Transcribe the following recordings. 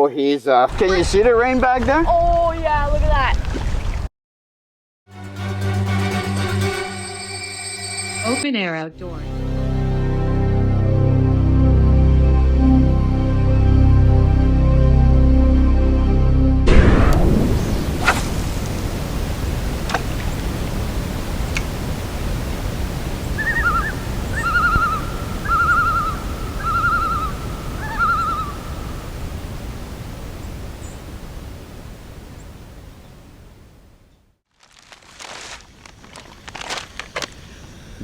he's can you see the rain back there? Oh yeah, look at that. Open air outdoors.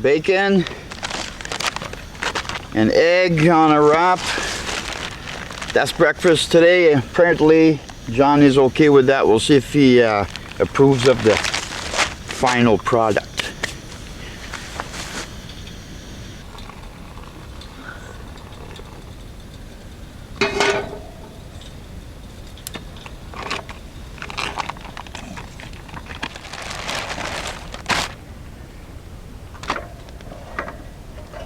Bacon and egg on a wrap. That's breakfast today. Apparently John is okay with that. We'll see if he approves of the final product.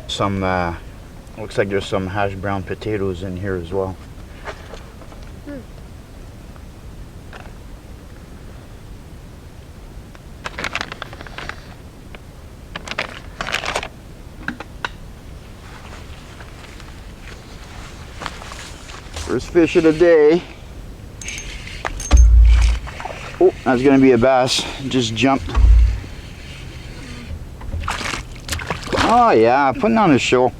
Some looks like there's some hash brown potatoes in here as well. First fish of the day. Oh, that's gonna be a bass. Just jumped. Oh yeah, putting on a show.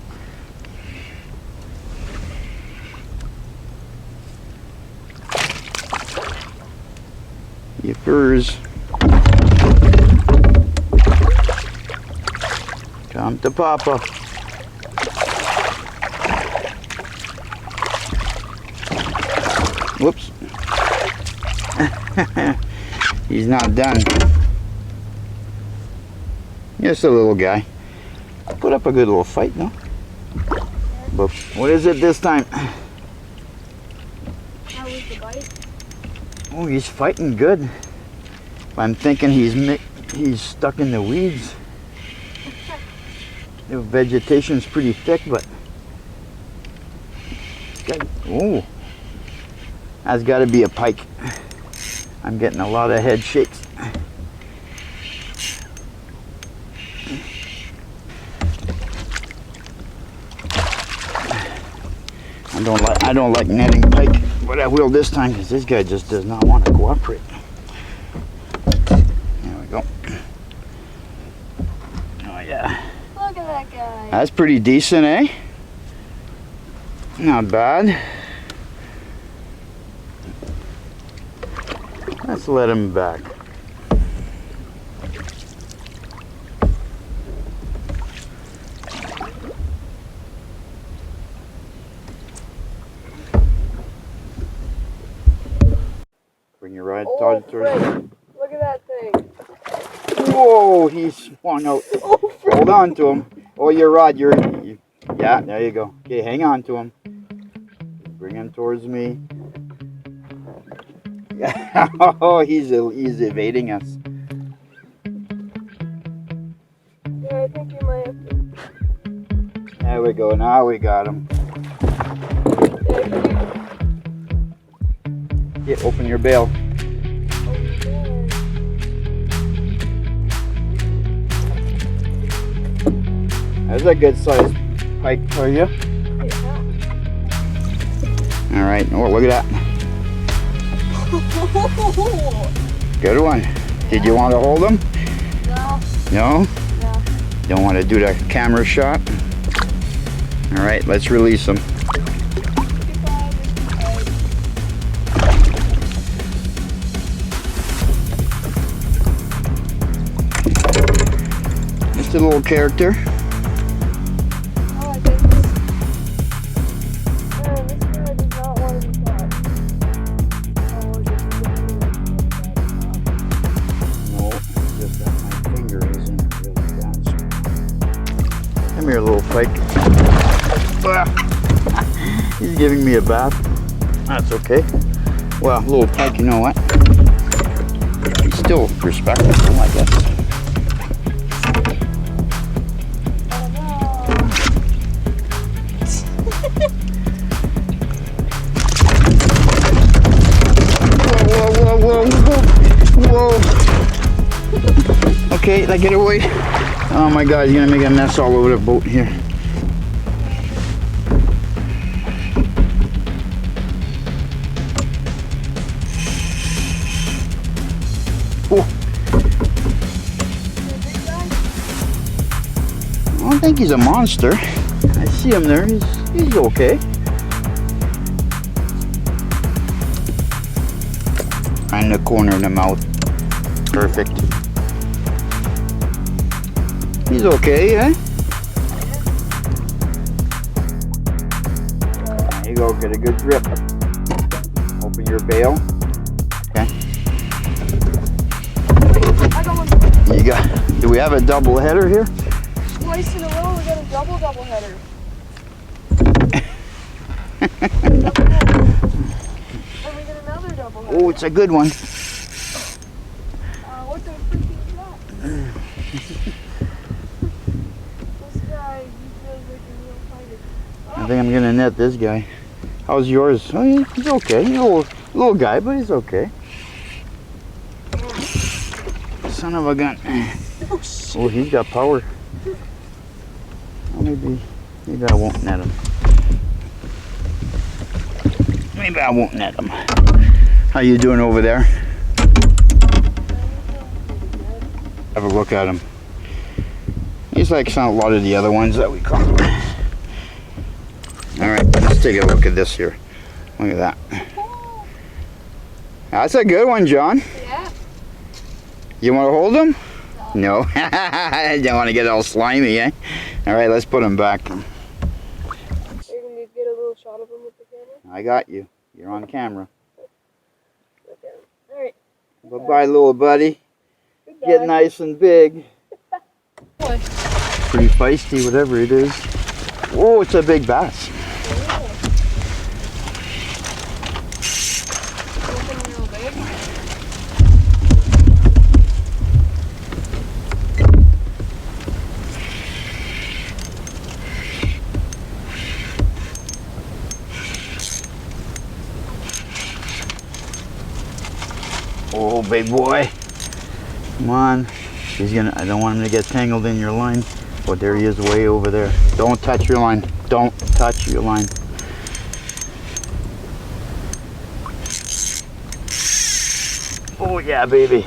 Yippers. Come to Papa. Whoops. He's not done. Just a little guy. Put up a good little fight, no? But what is it this time? How was the bite? Oh, he's fighting good. I'm thinking he's stuck in the weeds. The vegetation's pretty thick, but oh, that's got to be a pike. I'm getting a lot of head shakes. I don't like netting pike, but I will this time because this guy just does not want to cooperate. There we go. Oh yeah. Look at that guy. That's pretty decent, eh? Not bad. Let's let him back. Bring your rod towards Look at that thing. Whoa, he swung out. Hold on to him. Oh, your rod, yeah, there you go. Okay, hang on to him. Bring him towards me. Oh, he's evading us. Yeah, I think you might have to. There we go. Now we got him. Yeah, open your bail. That's a good size pike for you. Yeah. All right. Oh, look at that. Good one. Did you want to hold him? No. No? No. Don't want to do the camera shot? All right, let's release him. Just a little character. Oh, I think this guy does not want to be caught. No, just that my finger isn't really down. Come here, little pike. He's giving me a bath. That's okay. Well, little pike, you know what? He's still respectful, I guess. Did I get away? Oh my God, he's gonna make a mess all over the boat here. Oh. I don't think he's a monster. I see him there. He's okay. Right in the corner of the mouth. Perfect. He's okay, eh? There you go. Get a good grip. Open your bail. Okay. I got one. You got. Do we have a double header here? Twice in a row, we got a double header. And we get another double header. Oh, it's a good one. What the freak is that? This guy, he feels like a real fighter. I think I'm gonna net this guy. How's yours? Oh, he's okay. He's a little guy, but he's okay. Son of a gun. Oh, he's got power. Well, maybe I won't net him. Maybe I won't net him. How you doing over there? Have a look at him. He's like a lot of the other ones that we caught. All right, let's take a look at this here. Look at that. That's a good one, John. Yeah. You want to hold him? No. I don't want to get all slimy, eh? All right, let's put him back. You're gonna get a little shot of him with the camera? I got you. You're on camera. Okay. Alright. Bye-bye, little buddy. Goodbye. Get nice and big. What? Pretty feisty, whatever it is. Oh, it's a big bass. Something real big? Oh, big boy. Come on. I don't want him to get tangled in your line. Oh, there he is way over there. Don't touch your line. Don't touch your line. Oh, yeah, baby.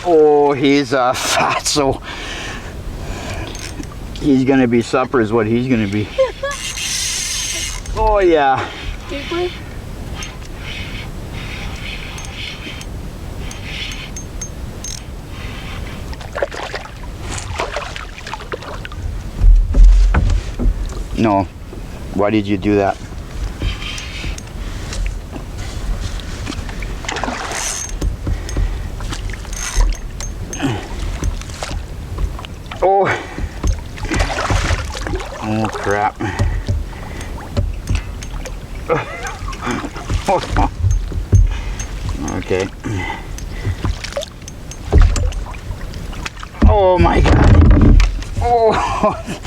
Oh, he's a fatso. He's gonna be supper is what he's gonna be. Oh yeah. Keeper? No. Why did you do that? Oh. Oh crap. Okay. Oh my God. Oh,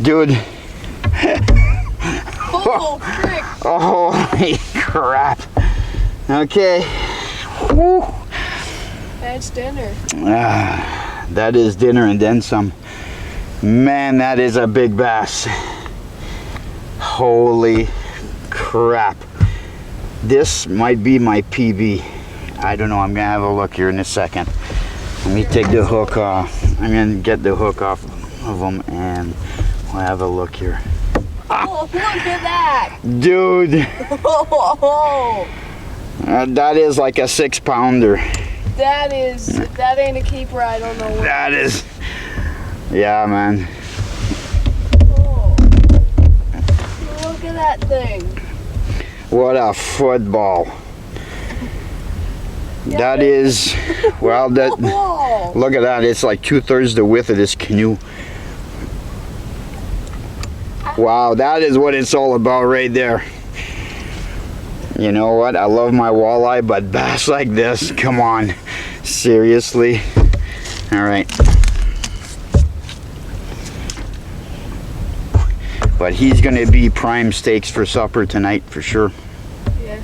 dude. Oh, frick. Oh, holy crap. Okay. Woo. That's dinner. That is dinner and then some. Man, that is a big bass. Holy crap. This might be my PB. I don't know. I'm going to have a look here in a second. Let me take the hook off. I'm going to get the hook off of them and we'll have a look here. Oh, look at that. Dude. Oh, That is like a 6-pounder. that ain't a keeper. I don't know what. That is. Yeah, man. Oh, look at that thing. What a football. Yeah, That is, well, that. Oh, Look at that. It's like 2/3 the width of this canoe. Wow, that is what it's all about right there. You know what? I love my walleye, but bass like this, come on. Seriously. All right. But he's going to be prime steaks for supper tonight for sure. Yeah.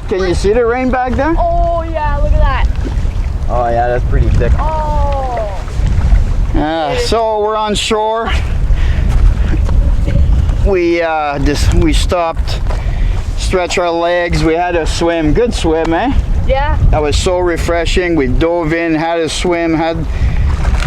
Can you see the rain back there? Oh yeah, look at that. Oh yeah, that's pretty thick. Oh. So we're on shore. We stopped, stretch our legs. We had a swim, good swim, eh? Yeah. That was so refreshing. We dove in, had a swim,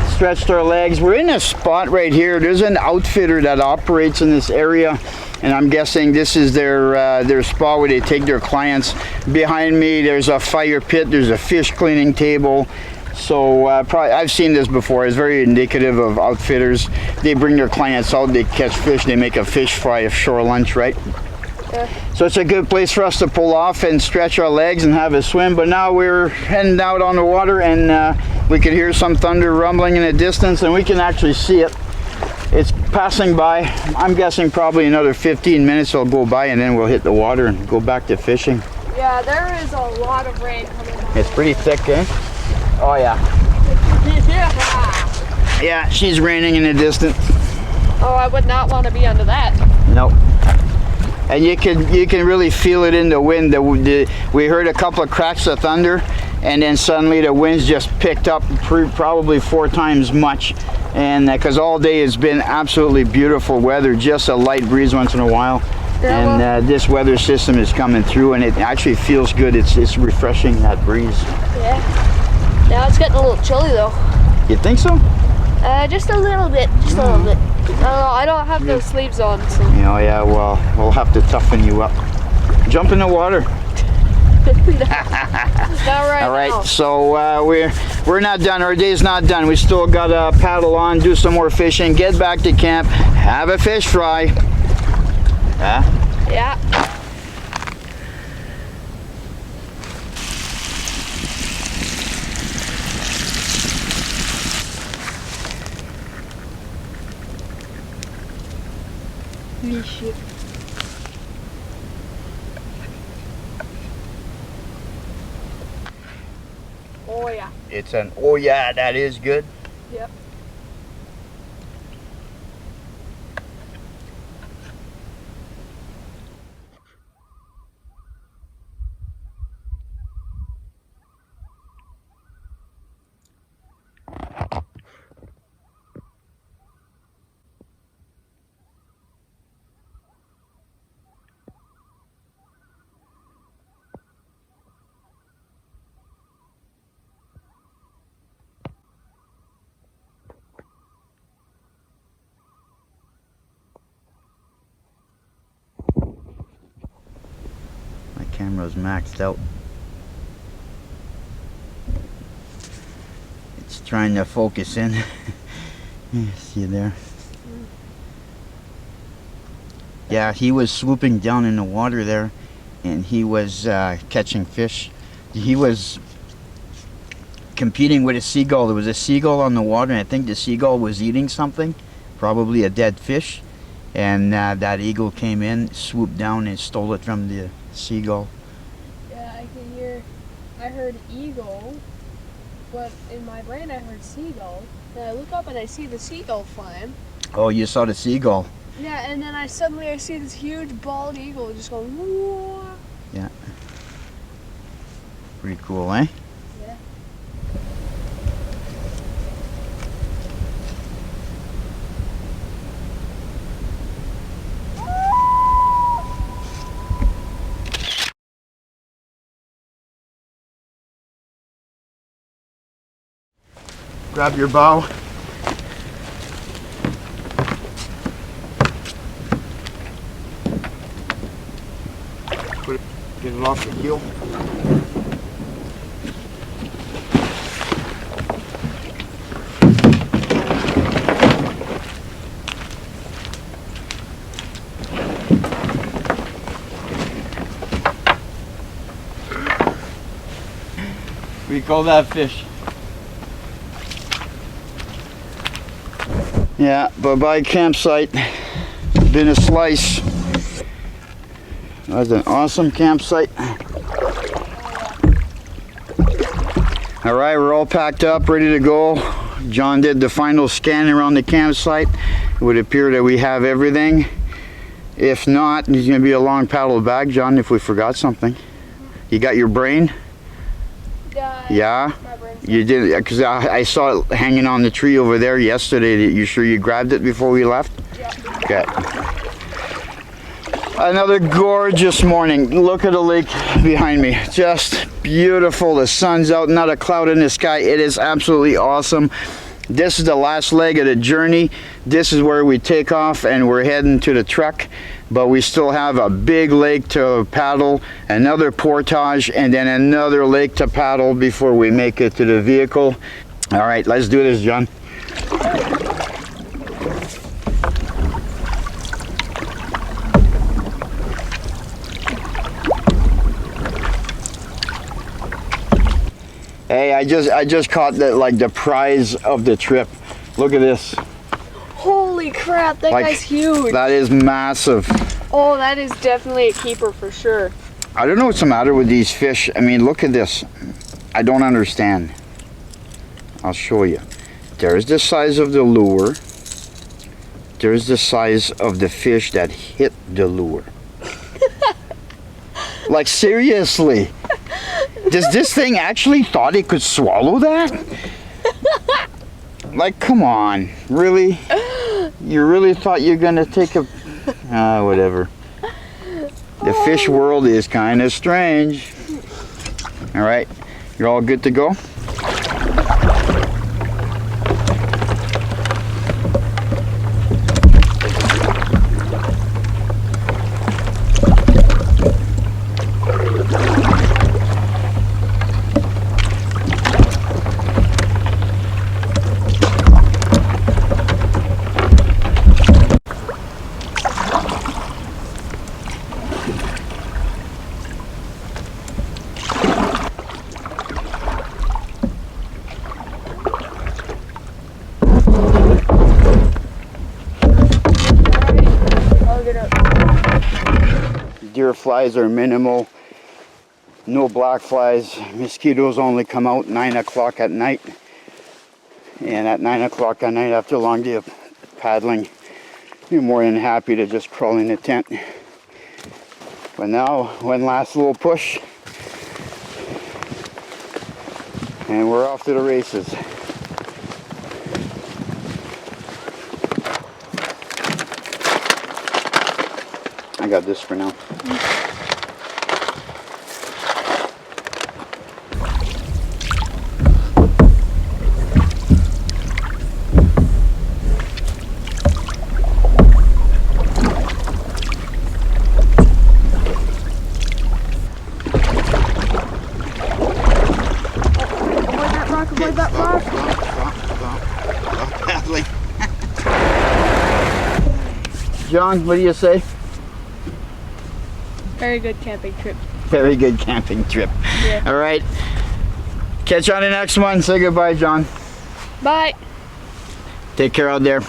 stretched our legs. We're in a spot right here. There's an outfitter that operates in this area, and I'm guessing this is their spot where they take their clients. Behind me, there's a fire pit. There's a fish cleaning table. So probably I've seen this before. It's very indicative of outfitters. They bring their clients out, they catch fish, they make a fish fry, a shore lunch, right? Yeah. So it's a good place for us to pull off and stretch our legs and have a swim. But now we're heading out on the water, and we could hear some thunder rumbling in the distance, and we can actually see it. It's passing by. I'm guessing probably another 15 minutes will go by, and then we'll hit the water and go back to fishing. Yeah, there is a lot of rain coming down. It's pretty thick, eh? Oh yeah. Yeah. Yeah, she's raining in the distance. Oh, I would not want to be under that. Nope. And you can really feel it in the wind. We heard a couple of cracks of thunder, and then suddenly the winds just picked up probably 4 times much. And because all day it's been absolutely beautiful weather, just a light breeze once in a while. Yeah, and this weather system is coming through, and it actually feels good. It's refreshing, that breeze. Yeah. Now it's getting a little chilly though. You think so? Just a little bit. Just a little bit. I don't know. I don't have those sleeves on. So. Oh yeah. Well, we'll have to toughen you up. Jump in the water. Not right. All right. Now. So we're not done. Our day's not done. We still got to paddle on, do some more fishing, get back to camp, have a fish fry. Huh? Yeah. Shit. Oh yeah. It's an oh yeah, that is good. Yep. Camera's maxed out. It's trying to focus in. See you there. Yeah, he was swooping down in the water there, and he was catching fish. He was competing with a seagull. There was a seagull on the water, and I think the seagull was eating something, probably a dead fish, and that eagle came in, swooped down, and stole it from the seagull. Yeah, I heard eagle, but in my brain I heard seagull. Then I look up and I see the seagull flying. Oh, you saw the seagull? Yeah, and then I suddenly see this huge bald eagle just going, whoa. Yeah. Pretty cool, eh? Yeah. Grab your bow. Get it off the keel. We call that fish. Yeah, bye-bye campsite. Been a slice. That's an awesome campsite. All right, we're all packed up, ready to go. John did the final scan around the campsite. It would appear that we have everything. If not, there's gonna be a long paddle back, John, if we forgot something. You got your brain? Yeah? My brain's You did, because I saw it hanging on the tree over there yesterday. You sure you grabbed it before we left? Yep. Okay. Another gorgeous morning. Look at the lake behind me. Just beautiful. The sun's out, not a cloud in the sky. It is absolutely awesome. This is the last leg of the journey. This is where we take off and we're heading to the truck. But we still have a big lake to paddle, another portage, and then another lake to paddle before we make it to the vehicle. All right, let's do this, John. Hey, I just caught the prize of the trip. Look at this. Holy crap, that guy's huge. That is massive. Oh, that is definitely a keeper for sure. I don't know what's the matter with these fish. I mean, look at this. I don't understand. I'll show you. There's the size of the lure. There's the size of the fish that hit the lure. Like, seriously. Does this thing actually thought it could swallow that? Like, come on. Really? You really thought you're gonna take a... whatever. The fish world is kind of strange. All right, you're all good to go? Deer flies are minimal, no black flies. Mosquitoes only come out 9 o'clock at night. And at 9 o'clock at night after a long day of paddling, you're more than happy to just crawl in the tent. But now, one last little push, and we're off to the races. I got this for now. Avoid that rock. Paddling. John, what do you say? Very good camping trip. Very good camping trip. Yeah. All right. Catch you on the next one. Say goodbye, John. Bye. Take care out there.